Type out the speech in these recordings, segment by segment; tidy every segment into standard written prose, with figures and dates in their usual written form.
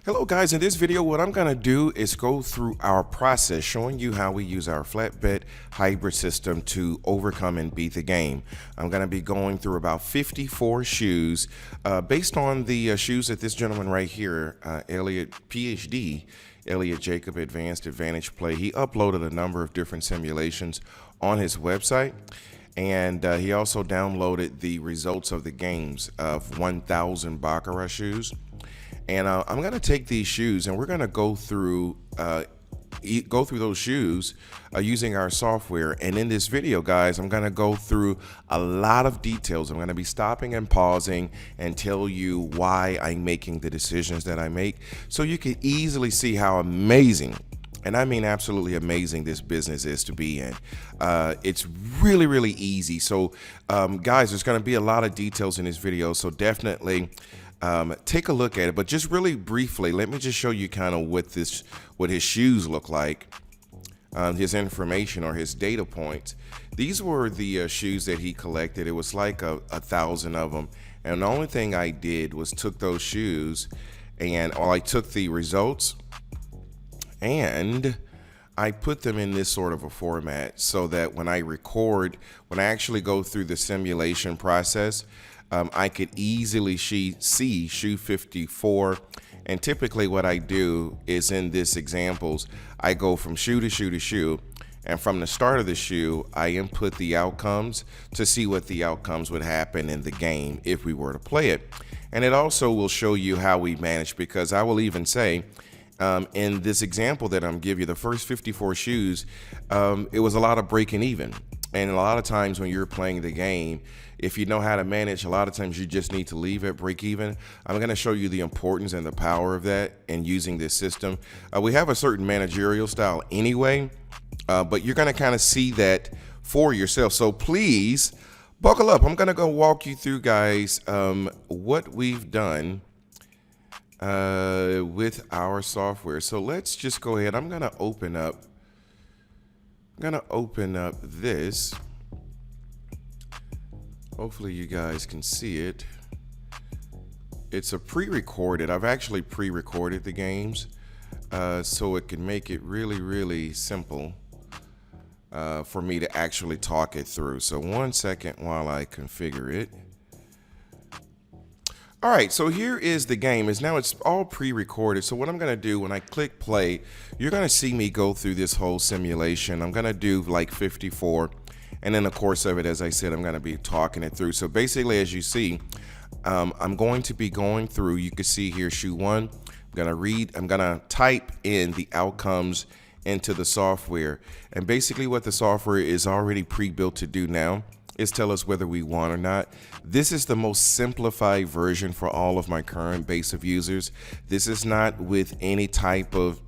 Hello guys, in this video what I'm going to do is go through our process showing you how we use our flatbed hybrid system to overcome and beat the game. I'm going to be going through about 54 shoes based on the shoes that this gentleman right here, Elliot PhD, Elliot Jacob Advanced Advantage Play. He uploaded a number of different simulations on his website, and he also downloaded the results of the games of 1,000 Baccarat shoes. And I'm going to take these shoes and we're going to go through those shoes using our software. And in this video, guys, I'm going to go through a lot of details. I'm going to be stopping and pausing and tell you why I'm making the decisions that I make, so you can easily see how amazing, and I mean absolutely amazing, this business is to be in. It's really, really easy. So guys, there's going to be a lot of details in this video, so definitely take a look at it. But just really briefly, let me just show you kind of what his shoes look like, his information or his data points. These were the shoes that he collected. It was like 1,000 of them, and the only thing I did was took those shoes and I took the results and I put them in this sort of a format so that when I actually go through the simulation process, I could easily see shoe 54. And typically what I do is, in this examples, I go from shoe to shoe to shoe, and from the start of the shoe I input the outcomes to see what the outcomes would happen in the game if we were to play it. And it also will show you how we manage, because I will even say in this example that I'm giving you, the first 54 shoes, it was a lot of breaking even. And a lot of times when you're playing the game, if you know how to manage, a lot of times you just need to leave at break even. I'm going to show you the importance and the power of that in using this system. We have a certain managerial style anyway, but you're going to kind of see that for yourself. So please buckle up. I'm going to go walk you through, guys, what we've done with our software. So let's just go ahead. I'm going to open up this. Hopefully you guys can see it. It's a pre-recorded. I've actually pre-recorded the games so it can make it really, really simple for me to actually talk it through. So 1 second while I configure it. All right, so here is the game. It's all pre-recorded. So what I'm going to do when I click play, you're going to see me go through this whole simulation. I'm going to do like 54, and in the course of it, as I said, I'm going to be talking it through. So basically, as you see, I'm going to be going through. You can see here shoe 1. I'm going to type in the outcomes into the software, and basically what the software is already pre-built to do now is tell us whether we won or not. This is the most simplified version for all of my current base of users. This is not with any type of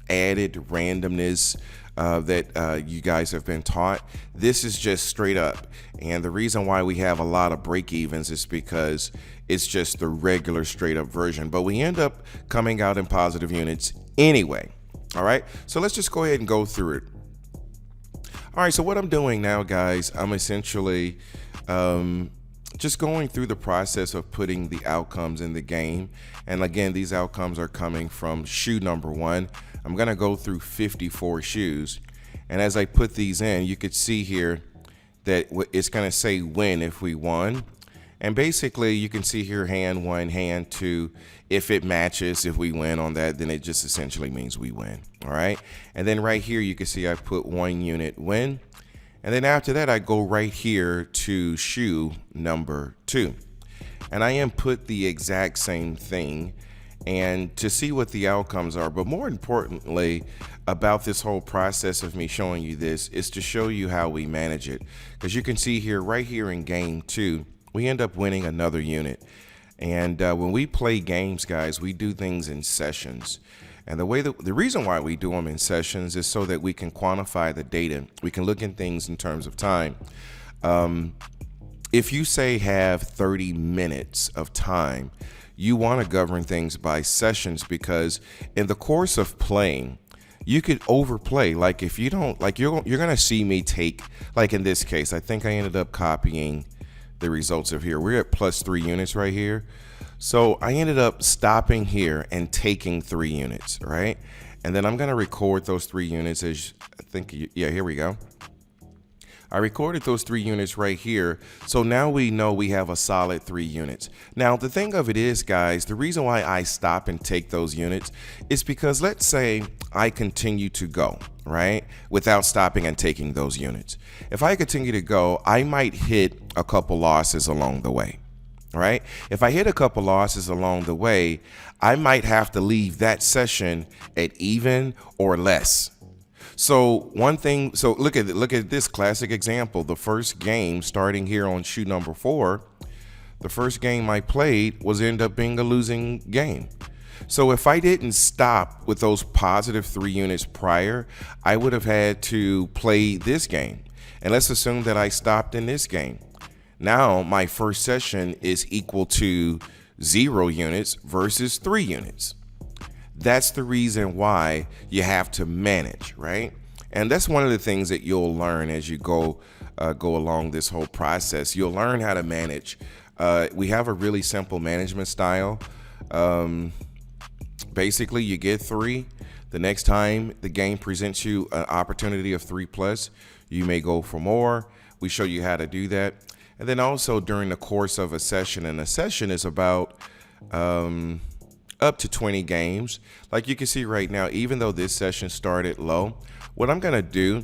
added randomness that you guys have been taught. This is just straight up. And the reason why we have a lot of break evens is because it's just the regular straight up version, but we end up coming out in positive units anyway. All right, so let's just go ahead and go through it. All right, so what I'm doing now, guys, I'm essentially just going through the process of putting the outcomes in the game. And again, these outcomes are coming from shoe number 1. I'm going to go through 54 shoes. And as I put these in, you could see here that it's going to say win if we won. And basically, you can see here hand 1, hand 2. If it matches, if we win on that, then it just essentially means we win. All right. And then right here, you can see I put 1 unit win. And then after that, I go right here to shoe number 2. And I input the exact same thing and to see what the outcomes are. But more importantly about this whole process of me showing you this is to show you how we manage it. Because you can see here, right here in game 2, we end up winning another unit. And when we play games, guys, we do things in sessions. And the reason why we do them in sessions is so that we can quantify the data. We can look at things in terms of time. If you say have 30 minutes of time, you want to govern things by sessions, because in the course of playing, you could overplay. Like if you don't, like you're going to see me take, like in this case, I think I ended up copying the results of here. We're at +3 units right here. So I ended up stopping here and taking 3 units, right? And then I'm going to record those 3 units as I think, yeah, here we go. I recorded those 3 units right here. So now we know we have a solid 3 units. Now, the thing of it is, guys, the reason why I stop and take those units is because let's say I continue to go, right, without stopping and taking those units. If I continue to go, I might hit a couple losses along the way. Right? If I hit a couple losses along the way, I might have to leave that session at even or less. So look at this classic example. The first game, starting here on shoe number 4, the first game I played end up being a losing game. So if I didn't stop with those positive 3 units prior, I would have had to play this game. And let's assume that I stopped in this game. Now my first session is equal to 0 units versus 3 units. That's the reason why you have to manage, right? And that's one of the things that you'll learn as you go along this whole process. You'll learn how to manage. We have a really simple management style. Basically, you get 3. The next time the game presents you an opportunity of 3+, you may go for more. We show you how to do that. And then also during the course of a session, and a session is about up to 20 games. Like you can see right now, even though this session started low, what I'm going to do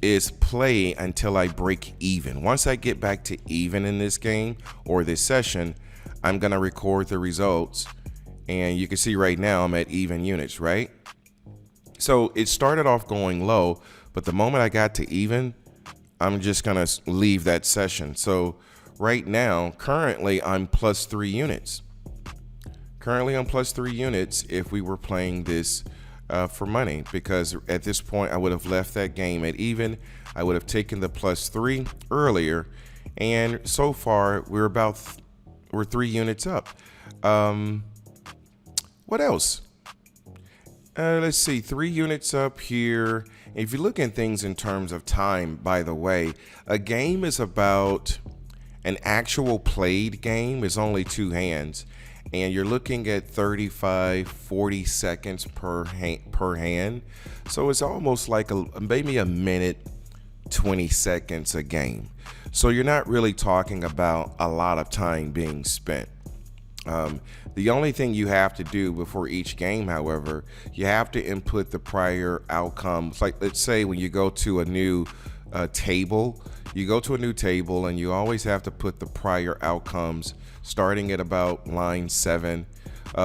is play until I break even. Once I get back to even in this game or this session, I'm going to record the results. And you can see right now I'm at even units, right? So it started off going low, but the moment I got to even, I'm just going to leave that session. So right now, currently, I'm plus 3 units. Currently, I'm plus 3 units if we were playing this for money, because at this point, I would have left that game at even. I would have taken the plus 3 earlier. And so far, we're 3 units up. What else? Let's see, 3 units up here. If you look at things in terms of time, by the way, a game is about an actual played game is only 2 hands, and you're looking at 35, 40 seconds per hand. So it's almost like maybe a minute, 20 seconds a game. So you're not really talking about a lot of time being spent. The only thing you have to do before each game, however, you have to input the prior outcomes. Like, let's say when you go to a new table, you go to a new table and you always have to put the prior outcomes starting at about line 7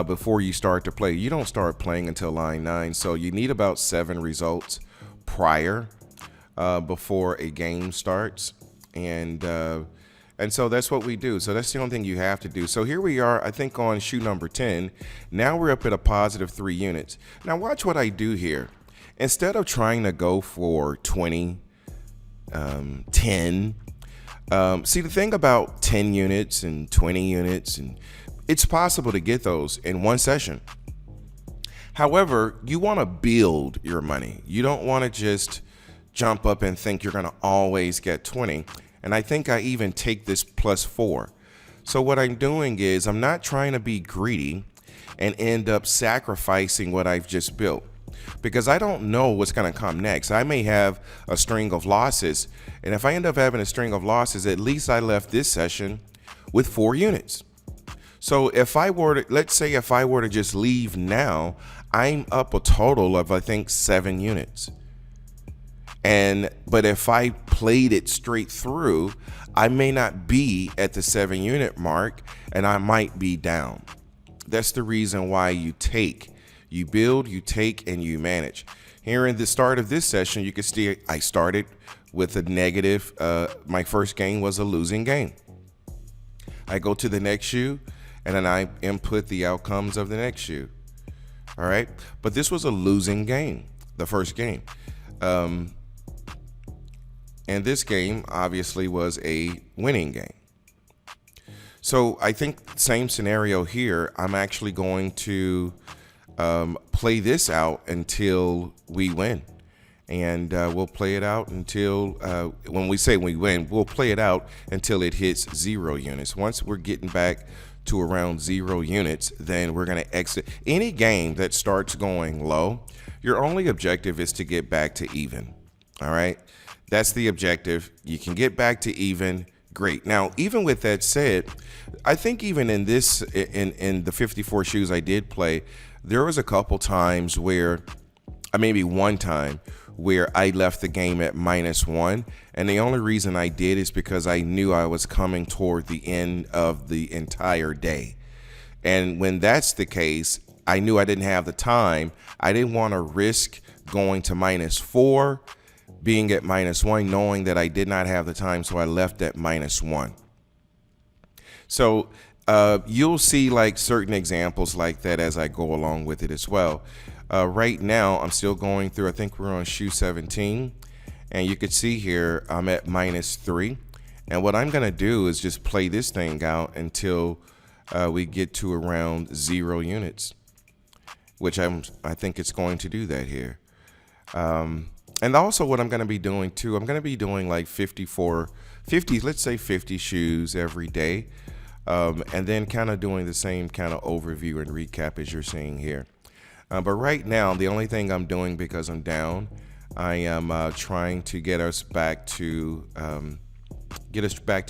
before you start to play. You don't start playing until line 9, so you need about 7 results prior before a game starts. And so that's what we do. So that's the only thing you have to do. So here we are, I think on shoe number 10. Now we're up at a positive 3 units. Now watch what I do here. Instead of trying to go for 20, 10, see, the thing about 10 units and 20 units, and it's possible to get those in one session. However, you want to build your money. You don't want to just jump up and think you're going to always get 20. And I think I even take this plus 4. So what I'm doing is I'm not trying to be greedy and end up sacrificing what I've just built, because I don't know what's going to come next. I may have a string of losses. And if I end up having a string of losses, at least I left this session with 4 units. So if I were to, let's say if I were to just leave now, I'm up a total of, I think, 7 units. But if I played it straight through, I may not be at the 7 unit mark and I might be down. That's the reason why you build, you take, and you manage. Here in the start of this session, you can see I started with a negative. My first game was a losing game. I go to the next shoe and then I input the outcomes of the next shoe. All right. But this was a losing game, the first game. And this game obviously was a winning game. So I think same scenario here. I'm actually going to play this out until we win. And we'll play it out until, when we say we win, we'll play it out until it hits 0 units. Once we're getting back to around 0 units, then we're going to exit. Any game that starts going low, your only objective is to get back to even. All right, that's the objective. You can get back to even. Great. Now, even with that said, I think even in this, in the 54 shoes I did play, there was a couple times where, maybe one time where I left the game at -1, and the only reason I did is because I knew I was coming toward the end of the entire day. And when that's the case, I knew I didn't have the time. I didn't want to risk going to -4, being at -1, knowing that I did not have the time, so I left at -1. So you'll see like certain examples like that as I go along with it as well. Right now, I'm still going through, I think we're on shoe 17, and you can see here I'm at -3. And what I'm going to do is just play this thing out until we get to around 0 units, which I think it's going to do that here. And also what I'm going to be doing too, I'm going to be doing like 50, let's say 50 shoes every day. And then kind of doing the same kind of overview and recap as you're seeing here. But right now, the only thing I'm doing, because I'm down, I am trying to get us back to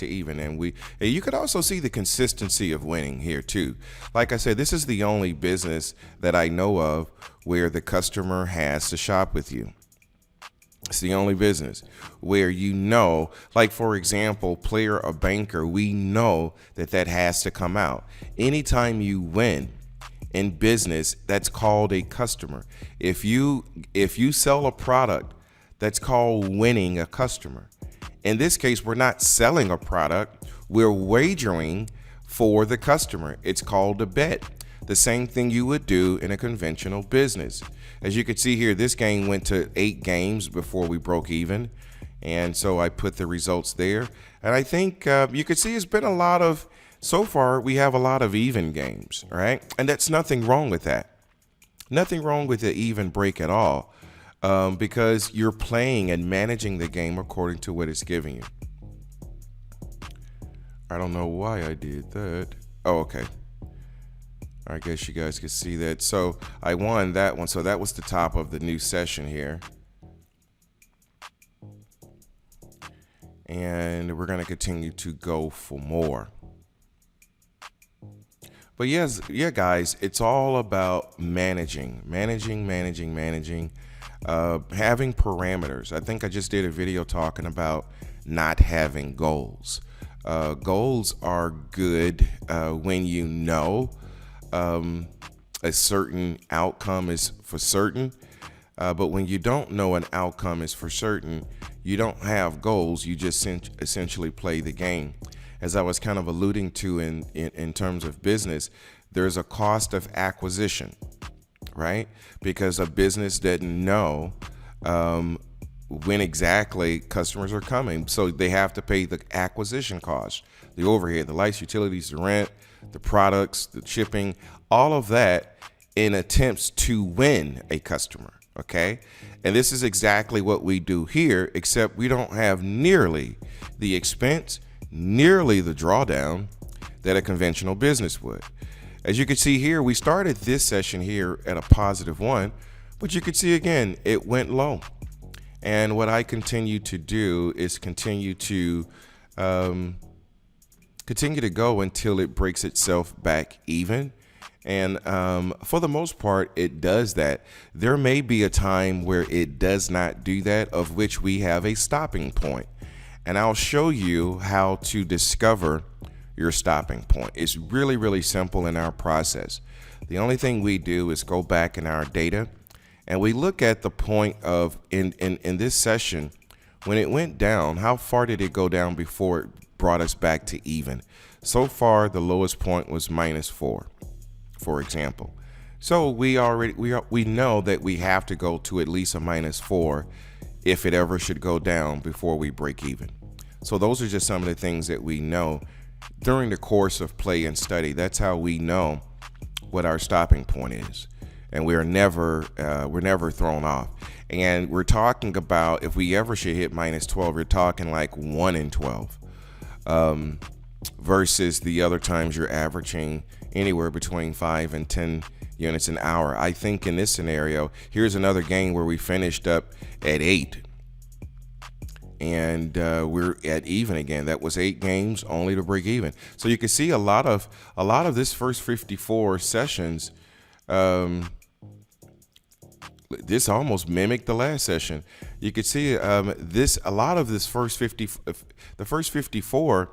even. And you could also see the consistency of winning here too. Like I said, this is the only business that I know of where the customer has to shop with you. It's the only business where like for example, player or banker, we know that has to come out. Anytime you win in business, that's called a customer. If you sell a product, that's called winning a customer. In this case, we're not selling a product, we're wagering for the customer. It's called a bet. The same thing you would do in a conventional business. As you can see here, this game went to 8 games before we broke even. And so I put the results there. And I think you can see it's been so far we have a lot of even games, right? And that's nothing wrong with that. Nothing wrong with the even break at all, because you're playing and managing the game according to what it's giving you. I don't know why I did that. Oh, okay. I guess you guys can see that. So I won that one. So that was the top of the new session here. And we're going to continue to go for more. But yeah, guys, it's all about managing, having parameters. I think I just did a video talking about not having goals. Goals are good when you know a certain outcome is for certain, but when you don't know an outcome is for certain, you don't have goals. You just essentially play the game. As I was kind of alluding to in terms of business, there's a cost of acquisition, right? Because a business doesn't know when exactly customers are coming, so they have to pay the acquisition cost, the overhead, the lights, utilities, the rent, the products, the shipping, all of that in attempts to win a customer, okay? And this is exactly what we do here, except we don't have nearly the expense, nearly the drawdown that a conventional business would. As you can see here, we started this session here at a +1, but you can see again, it went low. And what I continue to do is continue to go until it breaks itself back even. And for the most part, it does that. There may be a time where it does not do that, of which we have a stopping point. And I'll show you how to discover your stopping point. It's really, really simple in our process. The only thing we do is go back in our data and we look at the point of, in this session, when it went down, how far did it go down before it brought us back to even? So far, the lowest point was -4, for example. So we know that we have to go to at least a -4 if it ever should go down before we break even. So those are just some of the things that we know during the course of play and study. That's how we know what our stopping point is. And we're never thrown off. And we're talking about, if we ever should hit -12, we're talking like 1 in 12. versus the other times you're averaging anywhere between 5 and 10 units an hour. I think in this scenario, here's another game where we finished up at 8 and we're at even again. That was 8 games only to break even. So you can see a lot of this first 54 sessions. This almost mimicked the last session. You could see a lot of this first 50, the first 54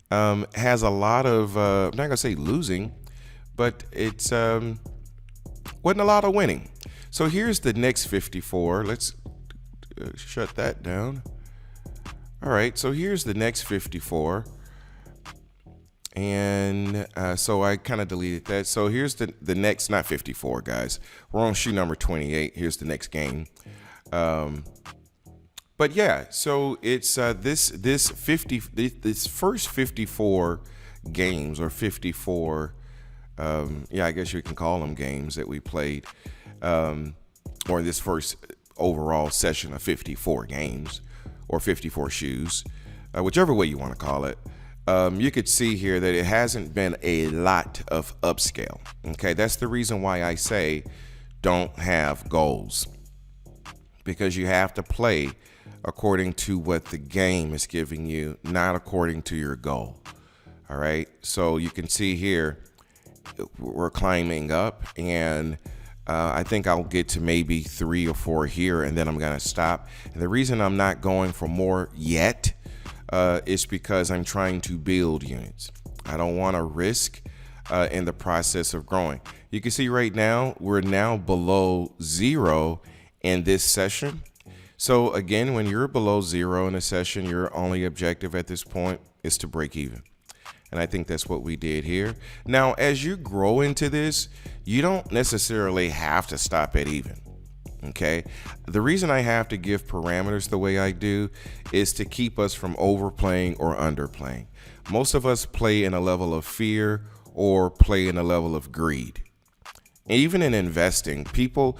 has a lot of I'm not gonna say losing, but it's wasn't a lot of winning. So here's the next 54. Let's shut that down. All right, so here's the next 54. And so I kind of deleted that. So here's the next, not 54, guys. We're on shoe number 28. Here's the next game. But yeah, so it's this first 54 games, or 54, yeah, I guess you can call them games that we played, or this first overall session of 54 games, or 54 shoes, whichever way you want to call it. You could see here that it hasn't been a lot of upscale. Okay, that's the reason why I say don't have goals, because you have to play according to what the game is giving you, not according to your goal. All right, so you can see here we're climbing up, and I think I'll get to maybe 3 or 4 here, and then I'm gonna stop. And the reason I'm not going for more yet is because I'm trying to build units. I don't want to risk in the process of growing. You can see right now we're now below 0 in this session. So again, when you're below 0 in a session, your only objective at this point is to break even. And I think that's what we did here. Now, as you grow into this, you don't necessarily have to stop at even. Okay, the reason I have to give parameters the way I do is to keep us from overplaying or underplaying. Most of us play in a level of fear or play in a level of greed. Even in investing, people,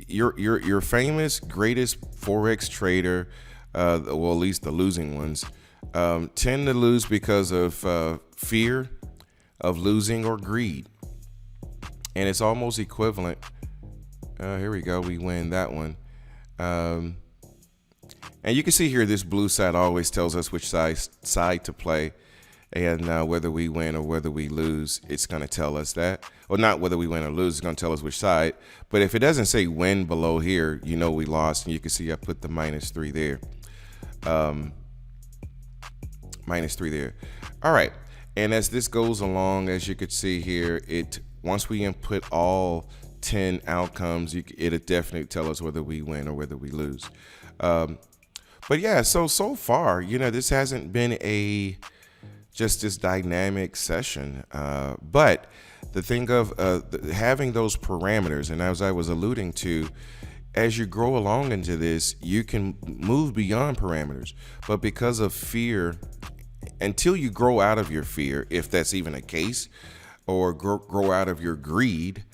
your famous greatest forex trader, well, at least the losing ones, tend to lose because of fear of losing or greed, and it's almost equivalent. Here we go. We win that one. And you can see here this blue side always tells us which side to play. And whether we win or whether we lose, it's going to tell us that. Or not whether we win or lose, it's going to tell us which side. But if it doesn't say win below here, you know we lost. And you can see I put the -3 there. -3 there. All right. And as this goes along, as you could see here, once we input all 10 outcomes, it'll definitely tell us whether we win or whether we lose. But yeah, so far, this hasn't been just this dynamic session. But the thing of having those parameters, and as I was alluding to, as you grow along into this, you can move beyond parameters. But because of fear, until you grow out of your fear, if that's even a case, or grow out of your greed,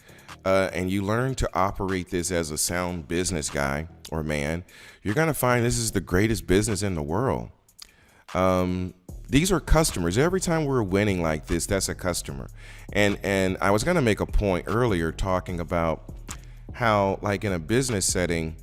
and you learn to operate this as a sound business guy or man, you're going to find this is the greatest business in the world. These are customers. Every time we're winning like this, that's a customer. And I was going to make a point earlier talking about how, like in a business setting,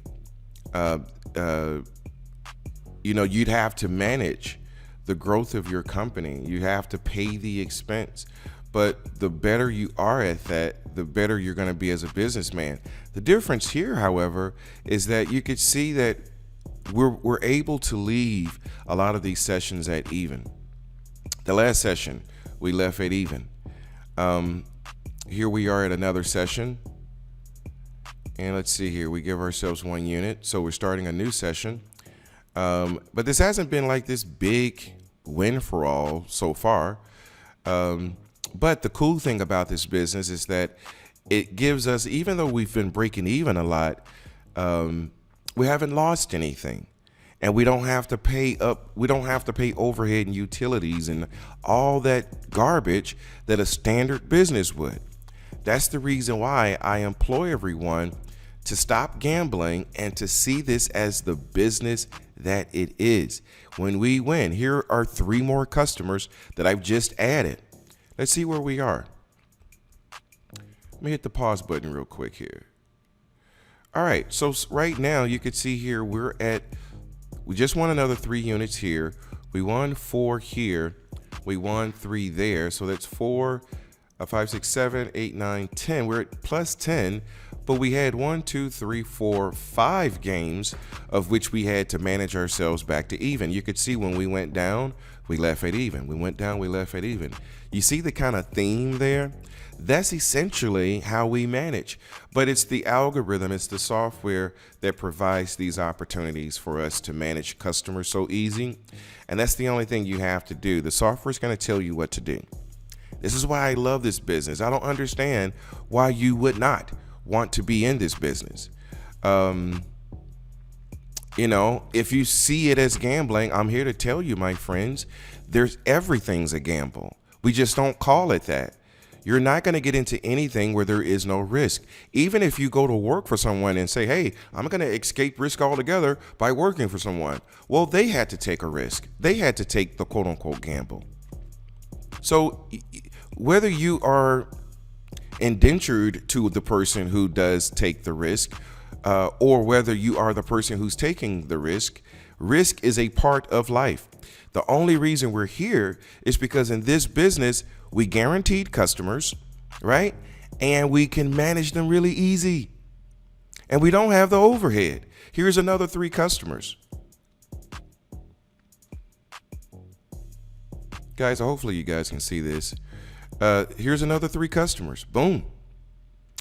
you'd have to manage the growth of your company. You have to pay the expense. But the better you are at that, the better you're going to be as a businessman. The difference here, however, is that you could see that we're able to leave a lot of these sessions at even. The last session, we left at even. Here we are at another session. And let's see here, we give ourselves 1 unit. So we're starting a new session. But this hasn't been like this big win for all so far. But the cool thing about this business is that it gives us, even though we've been breaking even a lot, we haven't lost anything. And we don't have to pay overhead and utilities and all that garbage that a standard business would. That's the reason why I employ everyone to stop gambling and to see this as the business that it is. When we win, here are 3 more customers that I've just added. Let's see where we are. Let me hit the pause button real quick here. All right, so right now you can see here we just won another 3 units here. We won 4 here. We won 3 there. So that's 4, 5, 6, 7, 8, 9, 10. We're at plus 10, but we had 1, 2, 3, 4, 5 games of which we had to manage ourselves back to even. You could see when we went down, we left at even. We went down, we left at even. You see the kind of theme there? That's essentially how we manage. But it's the algorithm, it's the software that provides these opportunities for us to manage customers so easy. And that's the only thing you have to do. The software is going to tell you what to do. This is why I love this business. I don't understand why you would not want to be in this business. If you see it as gambling, I'm here to tell you, my friends, everything's a gamble. We just don't call it that. You're not going to get into anything where there is no risk. Even if you go to work for someone and say, hey, I'm going to escape risk altogether by working for someone. Well, they had to take a risk. They had to take the quote unquote gamble. So whether you are indentured to the person who does take the risk, or whether you are the person who's taking the risk is a part of life. The only reason we're here is because in this business, we guaranteed customers, right? And we can manage them really easy. And we don't have the overhead. Here's another 3 customers. Guys, hopefully you guys can see this. Here's another 3 customers. Boom.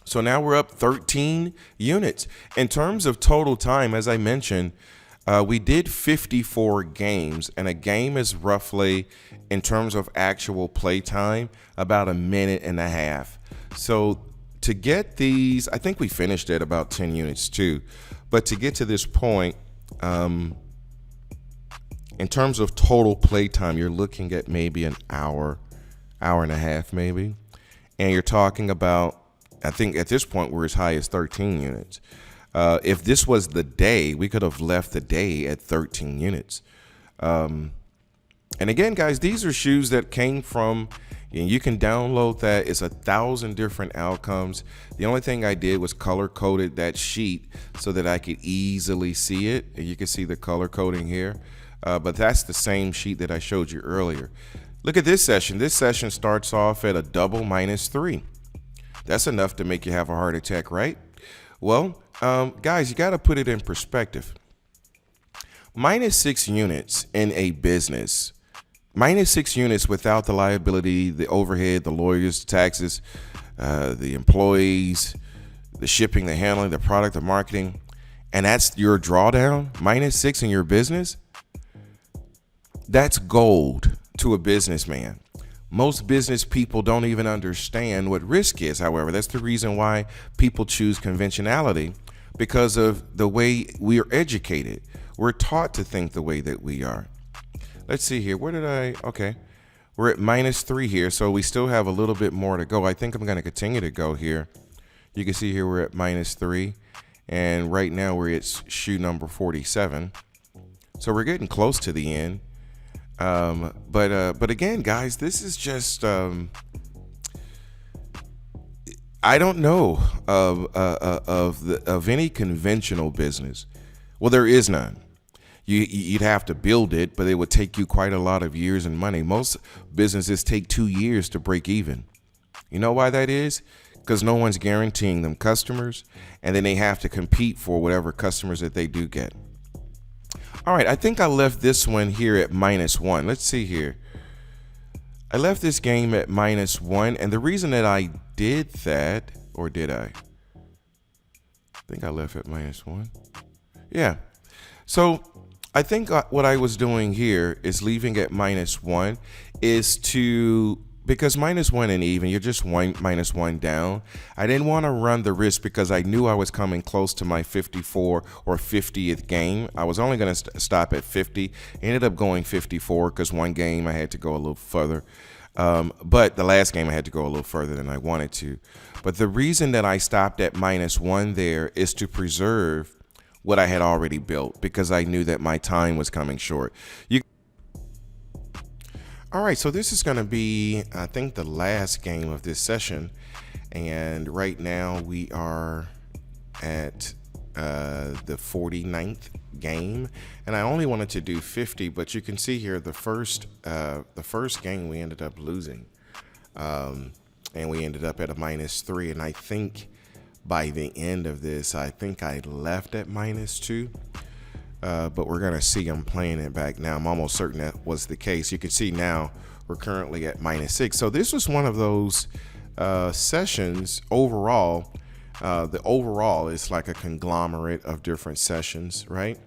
So now we're up 13 units. In terms of total time, as I mentioned, we did 54 games, and a game is roughly, in terms of actual play time, about 1.5 minutes. So to get these, I think we finished at about 10 units too. But to get to this point, in terms of total play time, you're looking at maybe an hour, hour and a half maybe. And you're talking about, I think at this point we're as high as 13 units. If this was the day, we could have left the day at 13 units. And again, guys, these are shoes that came from, you can download that. It's 1,000 different outcomes. The only thing I did was color coded that sheet so that I could easily see it. And you can see the color coding here. But that's the same sheet that I showed you earlier. Look at this session. This session starts off at a double -3. That's enough to make you have a heart attack, right? Well, guys, you got to put it in perspective. -6 units in a business, -6 units without the liability, the overhead, the lawyers, the taxes, the employees, the shipping, the handling, the product, the marketing, and that's your drawdown, -6 in your business. That's gold to a businessman. Most business people don't even understand what risk is. However, that's the reason why people choose conventionality, because of the way we are educated. We're taught to think the way that we are. Let's see here. Okay. We're at -3 here, so we still have a little bit more to go. I think I'm going to continue to go here. You can see here we're at -3, and right now we're at shoe number 47. So we're getting close to the end. But again, guys, this is just, I don't know of any conventional business. Well, there is none. You'd have to build it, but it would take you quite a lot of years and money. Most businesses take 2 years to break even. You know why that is? Because no one's guaranteeing them customers, and then they have to compete for whatever customers that they do get. All right, I think I left this one here at -1. Let's see here. I left this game at -1, and the reason that I did that, or did I? I think I left at -1. Yeah. So I think what I was doing here is leaving at -1 is because -1 and even, you're just -1 down. I didn't want to run the risk because I knew I was coming close to my 54 or 50th game. I was only going to stop at 50. Ended up going 54 because one game I had to go a little further. But the last game I had to go a little further than I wanted to. But the reason that I stopped at -1 there is to preserve what I had already built, because I knew that my time was coming short. All right, so this is going to be, I think, the last game of this session. And right now we are at the 49th game, and I only wanted to do 50, but you can see here the first game we ended up losing, and we ended up at a -3. And I think by the end of this, I think I left at -2. But we're gonna see I'm playing it back now. I'm almost certain that was the case. You can see now we're currently at -6. So this was one of those sessions overall. The overall is like a conglomerate of different sessions, right?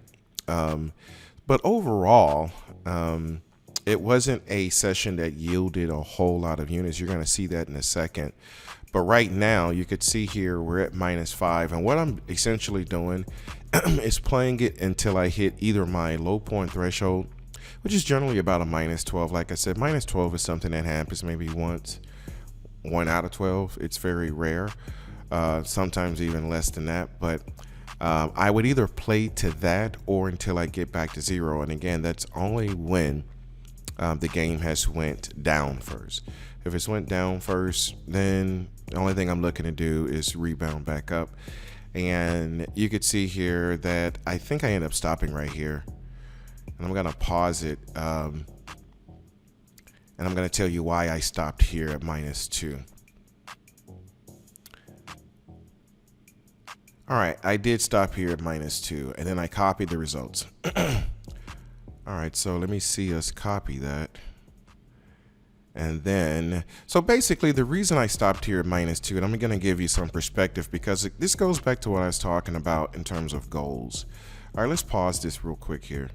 But overall, it wasn't a session that yielded a whole lot of units. You're gonna see that in a second. But right now, you could see here we're at -5, and what I'm essentially doing is playing it until I hit either my low point threshold, which is generally about a -12. Like I said, -12 is something that happens maybe once, 1 out of 12. It's very rare, sometimes even less than that. But I would either play to that or until I get back to 0. And again, that's only when the game has went down first. If it's went down first, then the only thing I'm looking to do is rebound back up. And you could see here that I think I end up stopping right here. And I'm going to pause it. And I'm going to tell you why I stopped here at -2. All right, I did stop here at -2, and then I copied the results. All right, so let me see us copy that. And then, so basically the reason I stopped here at -2, and I'm going to give you some perspective because this goes back to what I was talking about in terms of goals. All right, let's pause this real quick here.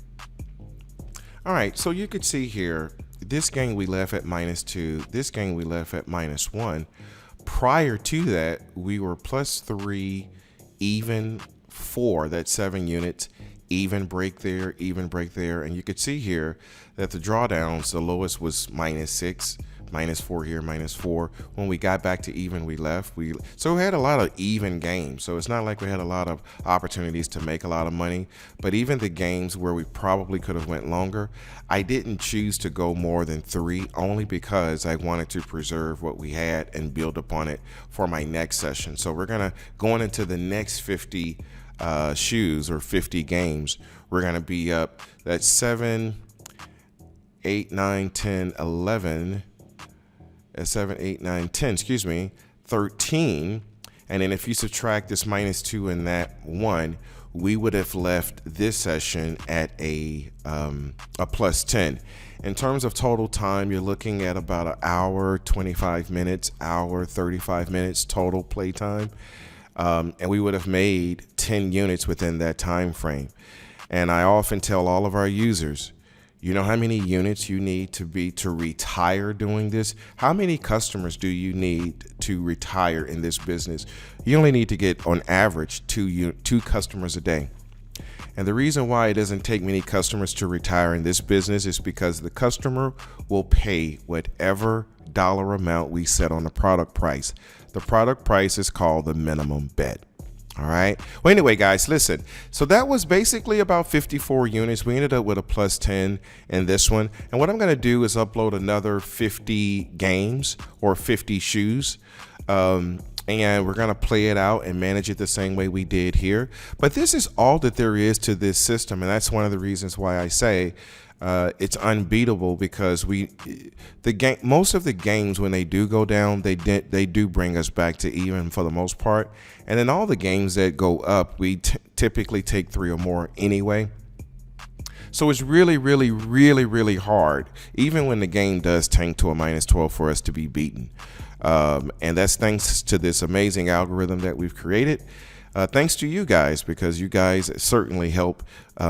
All right, so you could see here, this game we left at -2, this game we left at -1. Prior to that, we were +3, even 4, that's 7 units. Even break there, and you could see here that the drawdowns, the lowest was -6, -4 here, -4. When we got back to even, we left. So we had a lot of even games. So it's not like we had a lot of opportunities to make a lot of money. But even the games where we probably could have went longer, I didn't choose to go more than 3, only because I wanted to preserve what we had and build upon it for my next session. So we're going into the next 50 shoes or 50 games. We're gonna be up, that's 7, 8, 9, 10, 11, 7, 8, 9, 10, excuse me, 13. And then if you subtract this -2 and that 1, we would have left this session at a +10. In terms of total time, you're looking at about an hour, 25 minutes, hour, 35 minutes total play time. And we would have made 10 units within that time frame. And I often tell all of our users, you know how many units you need to retire doing this? How many customers do you need to retire in this business? You only need to get, on average, 2 customers a day. And the reason why it doesn't take many customers to retire in this business is because the customer will pay whatever dollar amount we set on the product price. The product price is called the minimum bet. All right. Well, anyway, guys, listen. So that was basically about 54 units. We ended up with a +10 in this one. And what I'm going to do is upload another 50 games or 50 shoes. And we're going to play it out and manage it the same way we did here. But this is all that there is to this system. And that's one of the reasons why I say it's unbeatable, because most of the games, when they do go down, they do bring us back to even for the most part. And then all the games that go up, we typically take 3 or more anyway. So it's really, really, really, really hard, even when the game does tank to a -12, for us to be beaten. And that's thanks to this amazing algorithm that we've created. Thanks to you guys, because you guys certainly help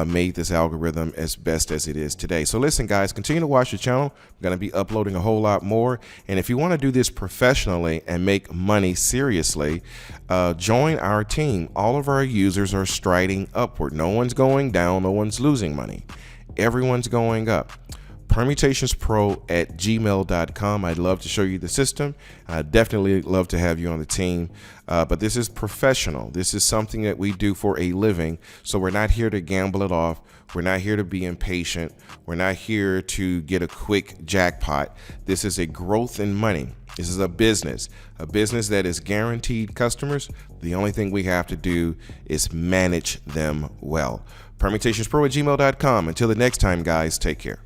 make this algorithm as best as it is today. So listen, guys, continue to watch the channel. I'm going to be uploading a whole lot more. And if you want to do this professionally and make money seriously, join our team. All of our users are striding upward. No one's going down. No one's losing money. Everyone's going up. permutationspro@gmail.com. I'd love to show you the system. I'd definitely love to have you on the team. But this is professional. This is something that we do for a living. So we're not here to gamble it off. We're not here to be impatient. We're not here to get a quick jackpot. This is a growth in money. This is a business that is guaranteed customers. The only thing we have to do is manage them well. Permutationspro@gmail.com. Until the next time, guys, take care.